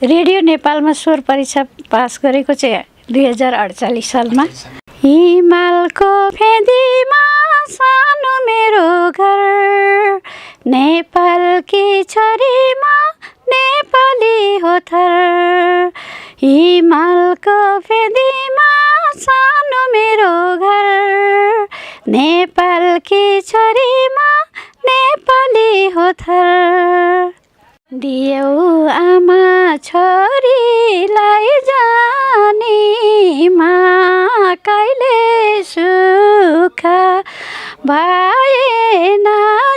Radio नेपालमा स्वर परीक्षा पास गरेको चाहिँ 2048 सालमा। हिमालको फेदीमा सानो मेरो घर, नेपालकी छोरीमा नेपाली हो थर। हिमालको फेदीमा सानो मेरो घर, नेपालकी छोरीमा नेपाली हो थर। दियौ आमा छोरीलाई जानीमा, कहिले सुख भएन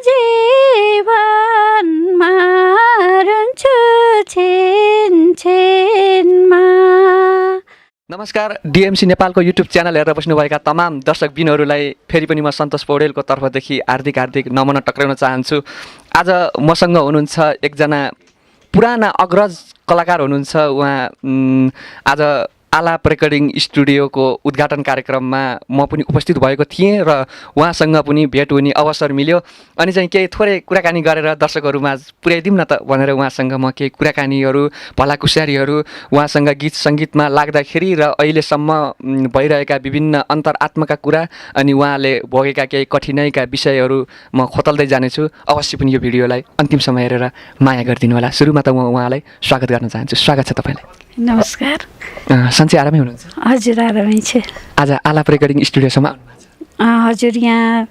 जीवनमा, रुन्छु छिनमा। नमस्कार, डिएमसी नेपालको युट्युब च्यानल हेरेर बस्नुभएका तमाम दर्शकबिनहरूलाई फेरि पनि म सन्तोष पौडेलको तर्फदेखि हार्दिक नमन टक्राउन चाहन्छु। आज मसँग हुनुहुन्छ एकजना पुराना अग्रज कलाकार हुनुहुन्छ। उहाँ आज आलाप रेकर्डिङ स्टुडियोको उद्घाटन कार्यक्रममा म पनि उपस्थित भएको थिएँ र उहाँसँग पनि भेट हुने अवसर मिल्यो। अनि चाहिँ केही थोरै कुराकानी गरेर दर्शकहरूमा पुर्याइदिउँ न त भनेर उहाँसँग म केही कुराकानीहरू भलाकुसारीहरू उहाँसँग गीत सङ्गीतमा लाग्दाखेरि र अहिलेसम्म भइरहेका विभिन्न अन्तरात्माका कुरा अनि उहाँले भोगेका केही कठिनाइका विषयहरू म खोतल्दै जानेछु। अवश्य पनि यो भिडियोलाई अन्तिमसम्म हेरेर माया गरिदिनु होला। सुरुमा त म उहाँलाई स्वागत गर्न चाहन्छु। स्वागत छ तपाईँलाई। नमस्कार। सन्चै आरामै हुनुहुन्छ? हजुर आरामै छ। आज आलाप रेकर्डिङ स्टुडियोसम्म हजुर, यहाँ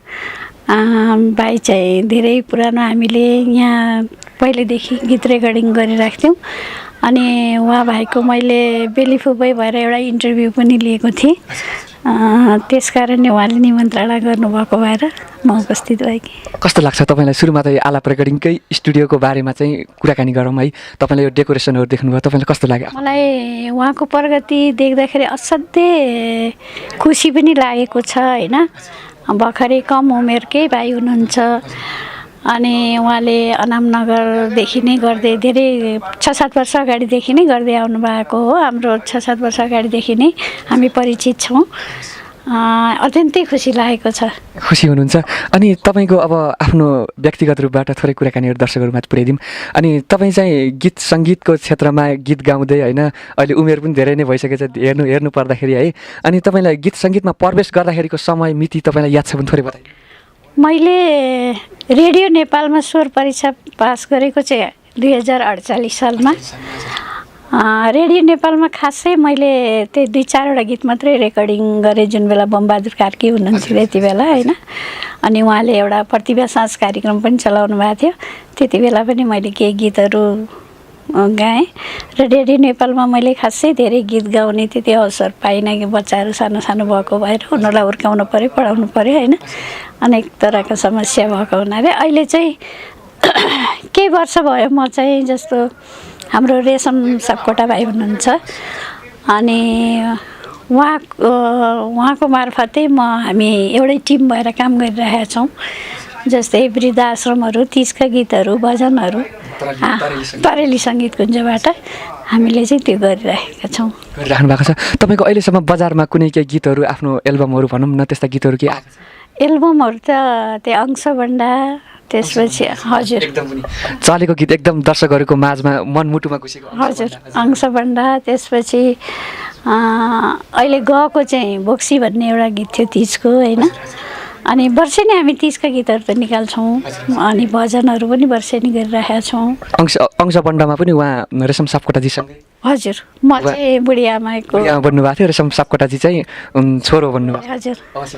भाइ चाहिँ धेरै पुरानो, हामीले यहाँ पहिलेदेखि गीत रेकर्डिङ गरिरहेको थियौँ। अनि उहाँ भाइको मैले बेलिफुबै भएर एउटा इन्टरभ्यू पनि लिएको थिएँ। त्यसकारणले उहाँले निमन्त्रणा गर्नुभएको भएर म उपस्थित भएकी। कस्तो लाग्छ तपाईँलाई? सुरुमा त आलाप रेकर्डिङकै स्टुडियोको बारेमा चाहिँ कुराकानी गरौँ है। तपाईँले यो डेकोरेसनहरू देख्नुभयो, तपाईँलाई कस्तो लाग्यो? मलाई उहाँको प्रगति देख्दाखेरि असाध्यै खुसी पनि लागेको छ होइन। भर्खरै कम उमेरकै भाइ हुनुहुन्छ अनि उहाँले अनामनगरदेखि नै गर्दै धेरै 6-7 वर्ष अगाडिदेखि नै गर्दै आउनुभएको हो। हाम्रो 6-7 वर्ष अगाडिदेखि नै हामी परिचित छौँ। अत्यन्तै खुसी लागेको छ। खुसी हुनुहुन्छ? अनि तपाईँको अब आफ्नो व्यक्तिगत रूपबाट थोरै कुराकानीहरू दर्शकहरूमा पुर्याइदिउँ। अनि तपाईँ चाहिँ गीत सङ्गीतको क्षेत्रमा गीत गाउँदै होइन, अहिले उमेर पनि धेरै नै भइसकेछ हेर्नु पर्दाखेरि है। अनि तपाईँलाई गीत सङ्गीतमा प्रवेश गर्दाखेरिको समय मिति तपाईँलाई याद छ भने थोरै बताइदिनु। मैले रेडियो नेपालमा स्वर परीक्षा पास गरेको चाहिँ 2048 सालमा। रेडियो नेपालमा खासै मैले त्यही 2-4वटा गीत मात्रै रेकर्डिङ गरेँ, जुन बेला बमबहादुर कार्की हुनुहुन्थ्यो त्यति बेला होइन। अनि उहाँले एउटा प्रतिभा साँझ कार्यक्रम पनि चलाउनु भएको थियो। त्यति बेला पनि मैले केही गीतहरू गाएँ र रेडियो नेपालमा मैले खासै धेरै गीत गाउने त्यति अवसर पाइनँ कि बच्चाहरू सानो सानो भएको भएर उनीहरूलाई हुर्काउनु पऱ्यो, पढाउनु पऱ्यो होइन। अनेक तरहको समस्या भएको हुनाले अहिले चाहिँ केही वर्ष भयो म चाहिँ जस्तो हाम्रो रेशम सापकोटा भाइ हुनुहुन्छ अनि उहाँको मार्फतै हामी एउटै टिम भएर काम गरिरहेका छौँ। जस्तै वृद्धाश्रमहरू, 30का गीतहरू, भजनहरू तरेली सङ्गीत कुञ्जबाट हामीले चाहिँ त्यो गरिरहेका छौँ। गरिराख्नु भएको छ। तपाईँको अहिलेसम्म बजारमा कुनै केही गीतहरू, आफ्नो एल्बमहरू भनौँ न, त्यस्ता गीतहरू के आएको छ? एल्बमहरू त त्यो अंशबन्डा, त्यसपछि हजुर एकदम पनि चलेको गीत, एकदम दर्शकहरूको माझमा मनमुटुमा घुसेको। हजुर, अंशबन्डा। त्यसपछि अहिले गएको चाहिँ बोक्सी भन्ने एउटा गीत थियो तिजको होइन। अनि वर्षेनी हामी तिजका गीतहरू त निकाल्छौँ अनि भजनहरू पनि वर्षेनी गरिरहेका छौँ। अंशबन्डामा पनि उहाँ रेशम सापकोटाजीसँगै? हजुर, म चाहिँ बुढी आमाको भन्नुभएको थियो। रेशम सापकोटाजी चाहिँ छोरो भन्नुभयो। हजुर,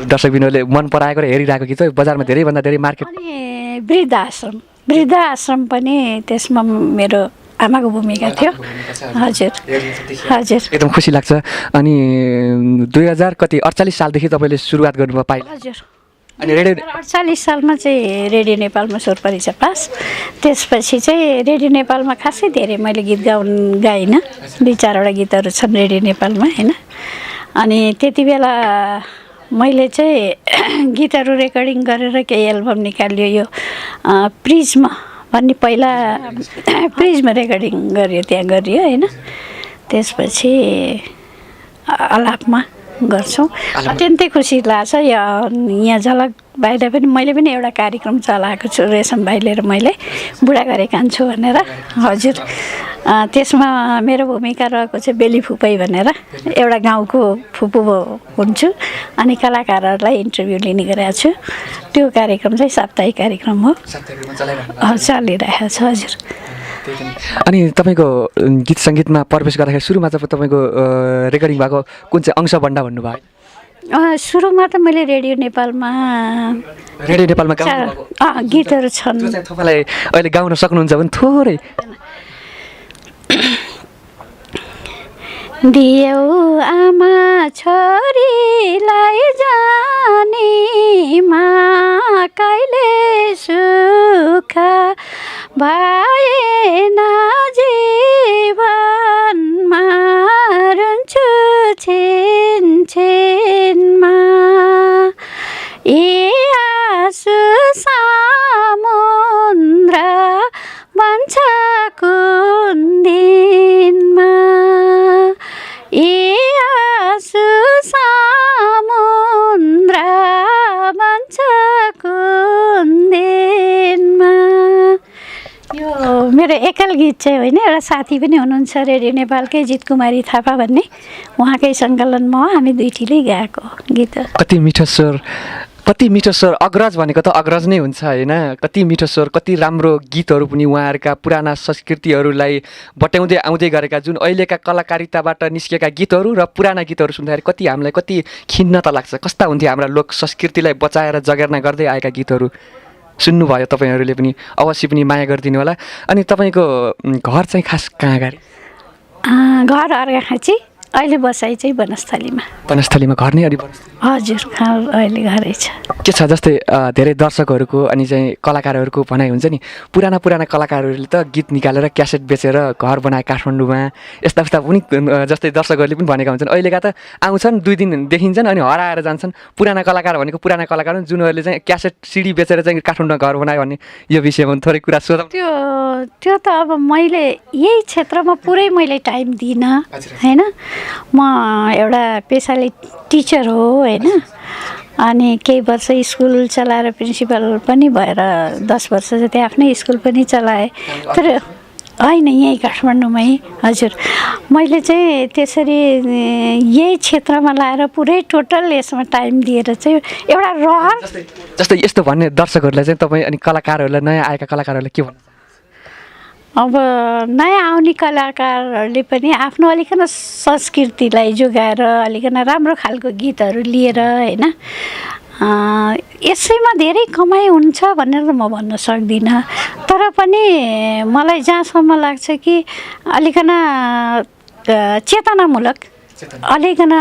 दर्शकबिनहरूले मन पराएको र हेरिरहेको गीत बजारमा धेरैभन्दा धेरै मार्केट। अनि वृद्धाश्रम पनि त्यसमा मेरो आमाको भूमिका थियो। हजुर हजुर, एकदम खुसी लाग्छ। अनि 2048 सालदेखि तपाईँले सुरुवात गर्नुभयो पाइला? हजुर। अनि रेडियो 48 सालमा चाहिँ रेडियो नेपालमा स्वर परीक्षा पास। त्यसपछि चाहिँ रेडियो नेपालमा खासै धेरै मैले गीत गाइनँ। 2-4वटा गीतहरू छन् रेडियो नेपालमा होइन। अनि त्यति बेला मैले चाहिँ गीतहरू रेकर्डिङ गरेर केही एल्बम निकालियो। यो प्रिज्म भन्ने पहिला प्रिज्म रेकर्डिङ गरियो, त्यहाँ गरियो होइन। त्यसपछि आलापमा गर्छौँ। अत्यन्तै खुसी लाग्छ। यहाँ झलक बाहिर पनि मैले पनि एउटा कार्यक्रम चलाएको छु, रेशम भाइले र मैले बुढा गरे कान्छु भनेर। हजुर, त्यसमा मेरो भूमिका रहेको चाहिँ बेली फुपै भनेर एउटा गाउँको फुपू हुन्छु अनि कलाकारहरूलाई इन्टरभ्यू लिने गरेको छु। त्यो कार्यक्रम चाहिँ साप्ताहिक कार्यक्रम हो, चलिरहेको छ। हजुर। अनि तपाईँको गीत सङ्गीतमा प्रवेश गर्दाखेरि सुरुमा चाहिँ तपाईँको रेकर्डिङ भएको कुन चाहिँ अंश बन्डा भन्नुभयो? सुरुमा त मैले रेडियो नेपालमा गीतहरू छन्। तपाईँलाई अहिले गाउन सक्नुहुन्छ भने थोरै दियौ आमा छोरीलाई जानीमा कहिले सुख भएन जीवनमा रुन्छु छिनमा ए आँसु समुद्र बन्छ कुन दिनमा ए आँसु समुद्र बन्छ कुन दिनमा। यो मेरो एकल गीत चाहिँ होइन, एउटा साथी पनि हुनुहुन्छ रेडियो नेपालकै जित कुमारी थापा भन्ने, उहाँकै सङ्कलनमा हो, हामी दुईटीले गाएको गीत। कति मिठो स्वर, कति मिठो स्वर। अग्रज भनेको त अग्रज नै हुन्छ होइन? कति मिठो स्वर, कति राम्रो गीतहरू पनि उहाँहरूका पुराना संस्कृतिहरूलाई बट्याउँदै आउँदै गरेका, जुन अहिलेका कलाकारिताबाट निस्केका गीतहरू र पुराना गीतहरू सुन्दाखेरि कति हामीलाई कति खिन्नता लाग्छ। कस्ता हुन्थ्यो हाम्रा लोक संस्कृतिलाई बचाएर जगेर्ना गर्दै आएका गीतहरू। सुन्नुभयो तपाईँहरूले पनि, अवश्य पनि माया गरिदिनु होला। अनि तपाईँको घर चाहिँ खास कहाँ गरे? घर अर्घाखाँची, अहिले बसाइ चाहिँ वनस्थलीमा। वनस्थलीमा घर नै अलि? हजुर, अहिले घरै छ। के छ जस्तै धेरै दर्शकहरूको अनि चाहिँ कलाकारहरूको भनाइ हुन्छ नि, पुराना कलाकारहरूले त गीत निकालेर क्यासेट बेचेर घर बनाए काठमाडौँमा, यस्ता पनि जस्तै दर्शकहरूले पनि भनेका हुन्छन्। अहिलेका त आउँछन् 2 दिन देखिन्छन् अनि हराएर जान्छन्। पुराना कलाकार भनेको पुराना कलाकार हुन्, जुनहरूले चाहिँ क्यासेट सिडी बेचेर चाहिँ काठमाडौँमा घर बनायो भन्ने यो विषयमा थोरै कुरा सोधौँ। त्यो त अब मैले यही क्षेत्रमा पुरै मैले टाइम दिइनँ होइन। म एउटा पेसाले टिचर हो होइन, अनि केही वर्ष स्कुल चलाएर प्रिन्सिपल पनि भएर 10 वर्ष जति आफ्नै स्कुल पनि चलाएँ। तर होइन, यहीँ काठमाडौँमै। हजुर, मैले चाहिँ त्यसरी यही क्षेत्रमा लाएर पुरै टोटल यसमा टाइम दिएर चाहिँ एउटा रहर जस्तै यस्तो भन्ने दर्शकहरूलाई चाहिँ तपाईँ अनि कलाकारहरूलाई, नयाँ आएका कलाकारहरूलाई के भन्नु? अब नयाँ आउने कलाकारहरूले पनि आफ्नो अलिकन संस्कृतिलाई जोगाएर अलिकन राम्रो खालको गीतहरू लिएर होइन, यसैमा धेरै कमाइ हुन्छ भनेर त म भन्न सक्दिनँ। तर पनि मलाई जहाँसम्म लाग्छ कि अलिकन चेतनामूलक, अलिकन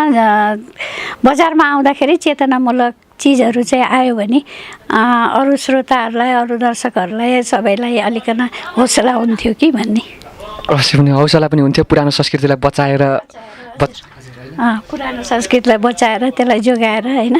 बजारमा आउँदाखेरि चेतनामूलक चिजहरू चाहिँ आयो भने अरू श्रोताहरूलाई, अरू दर्शकहरूलाई, सबैलाई अलिकन हौसला हुन्थ्यो कि भन्ने। अवश्य पनि हौसला पनि हुन्थ्यो, पुरानो संस्कृतिलाई बचाएर पुरानो संस्कृतिलाई बचाएर त्यसलाई जोगाएर होइन,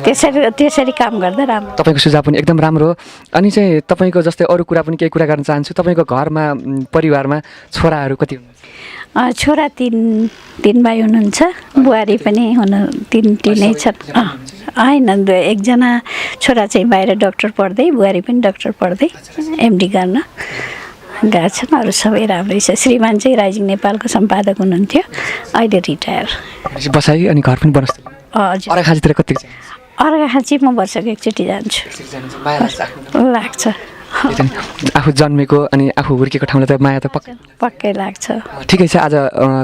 त्यसरी काम गर्दा राम्रो। तपाईँको सुझाव पनि एकदम राम्रो हो। अनि चाहिँ तपाईँको जस्तै अरू कुरा पनि केही कुरा गर्न चाहन्छु। तपाईँको घरमा परिवारमा छोराहरू कति हुनुहुन्छ? छोरा 3 भाइ हुनुहुन्छ, बुहारी पनि तीनै छन्। होइन, एकजना छोरा चाहिँ बाहिर डक्टर पढ्दै, बुहारी पनि डक्टर पढ्दै MD गर्न गएको छन्। अरू सबै राम्रै छ। श्रीमान चाहिँ राइजिङ नेपालको सम्पादक हुनुहुन्थ्यो, अहिले रिटायर। बसाइ अनि घर पनि वनस्थली? हजुर। अर्घाखाँचीतिर कति? अर्घाखाँची म वर्षको एकचोटि जान्छु, लाग्छ। आफू जन्मेको अनि आफू हुर्केको ठाउँलाई त माया त पक्कै लाग्छ। ठिकै छ, आज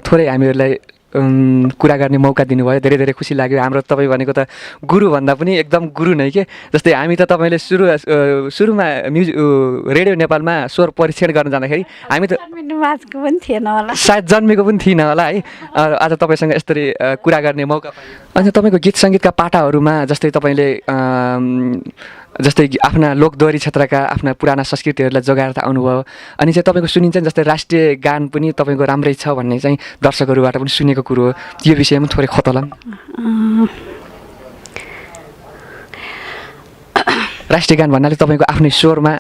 थोरै हामीहरूलाई कुरा गर्ने मौका दिनुभयो, धेरै धेरै खुसी लाग्यो। हाम्रो तपाईँ भनेको त गुरु भन्दा पनि एकदम गुरु नै के। जस्तै हामी त तपाईँले सुरुमा रेडियो नेपालमा स्वर परीक्षण गर्न जाँदाखेरि हामी त पनि थिएन होला, सायद जन्मेको पनि थिएन होला है। आज तपाईँसँग यसरी कुरा गर्ने मौका पाएँ। अनि तपाईँको गीत सङ्गीतका पाटाहरूमा जस्तै तपाईँले जस्तै आफ्ना लोकदोहोरी क्षेत्रका आफ्ना पुराना संस्कृतिहरूलाई जोगाएर त आउनुभयो, अनि चाहिँ तपाईँको सुनिन्छ जस्तै राष्ट्रिय गान पनि तपाईँको राम्रै छ भन्ने चाहिँ दर्शकहरूबाट पनि सुनेको कुरो हो। यो विषयमा थोरै खतला राष्ट्रिय गान भन्नाले तपाईँको आफ्नै स्वरमा?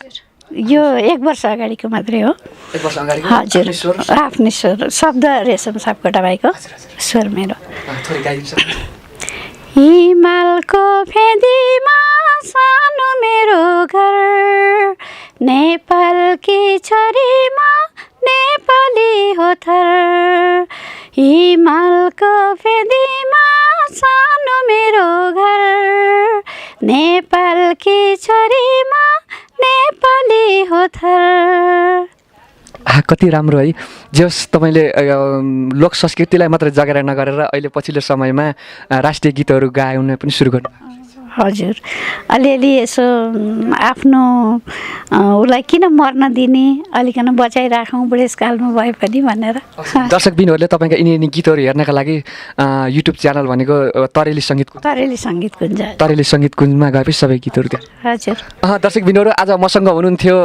यो 1 वर्ष अगाडिको मात्रै हो। 1 वर्ष अगाडिको? हजुर, आफ्नै स्वर, शब्द रेशम सापकोटा भाइको स्वर मेरो। हिमालको फेदीमा सानो मेरो घर, नेपालकी छोरीमा नेपाली हो थर हिमालको फेदीमा सानो मेरो घर नेपालकी छोरीमा नेपाली हो थर। कति राम्रो है। जे होस् तपाईँले लोक संस्कृतिलाई मात्रै जगेरा नगरेर अहिले पछिल्लो समयमा राष्ट्रिय गीतहरू गाउन पनि सुरु गर्नु। हजुर, अलिअलि यसो आफ्नो उसलाई किन मर्न दिने, अलिकन बचाइराखौँ बुढेसकालमा भए पनि भनेर। दर्शकबिनहरूले तपाईँका यिनी गीतहरू हेर्नका लागि युट्युब च्यानल भनेको तरेली सङ्गीत कुञ्जमा गएपछि सबै गीतहरू त्यहाँ। हजुर। दर्शकबिनहरू आज मसँग हुनुहुन्थ्यो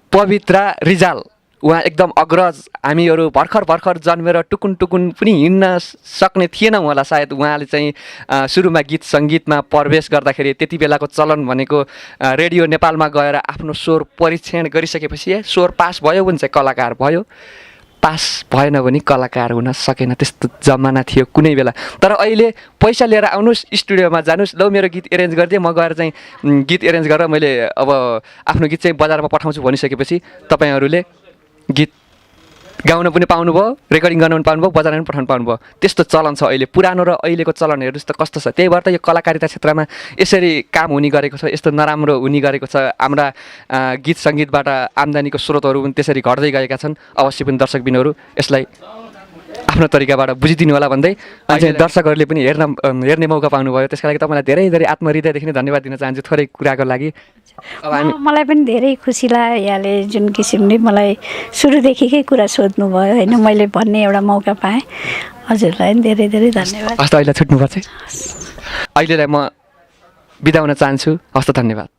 पवित्रा रिजाल। उहाँ एकदम अग्रज, हामीहरू भर्खर जन्मेर टुकुन पनि हिँड्न सक्ने थिएनौँ होला सायद। उहाँले चाहिँ सुरुमा गीत सङ्गीतमा प्रवेश गर्दाखेरि त्यति बेलाको चलन भनेको रेडियो नेपालमा गएर आफ्नो स्वर परीक्षण गरिसकेपछि स्वर पास भयो भने चाहिँ कलाकार भयो, पास भएन भने कलाकार हुन सकेन। त्यस्तो जमाना थियो कुनै बेला। तर अहिले पैसा लिएर आउनुहोस्, स्टुडियोमा जानुहोस्, ल मेरो गीत एरेन्ज गरिदिएँ, म गएर चाहिँ गीत एरेन्ज गरेर मैले अब आफ्नो गीत चाहिँ बजारमा पठाउँछु भनिसकेपछि तपाईँहरूले गीत गाउन पनि पाउनुभयो, रेकर्डिङ गर्न पनि पाउनुभयो, बजारमा पनि पठाउनु पाउनुभयो। त्यस्तो चलन छ अहिले। पुरानो र अहिलेको चलन हेर्नुहोस् त कस्तो छ। त्यही भएर त यो कलाकारिता क्षेत्रमा यसरी काम हुने गरेको छ, यस्तो नराम्रो हुने गरेको छ। हाम्रा गीत सङ्गीतबाट आम्दानीको स्रोतहरू पनि त्यसरी घट्दै गएका छन्। अवश्य पनि दर्शकबिनहरू यसलाई आफ्नो तरिकाबाट बुझिदिनु होला भन्दै अहिले दर्शकहरूले पनि हेर्ने मौका पाउनुभयो। त्यसका लागि तपाईँलाई धेरै धेरै आत्महृदयदेखि नै धन्यवाद दिन चाहन्छु थोरै कुराको लागि। अब मलाई पनि धेरै खुसी लाग्यो यहाँले जुन किसिमले मलाई सुरुदेखिकै कुरा सोध्नुभयो होइन, मैले भन्ने एउटा मौका पाएँ। हजुरलाई पनि धेरै धेरै धन्यवाद। हस् त अहिले छुट्नुपर्छ। अहिलेलाई म बिदा हुन चाहन्छु। हस् त धन्यवाद।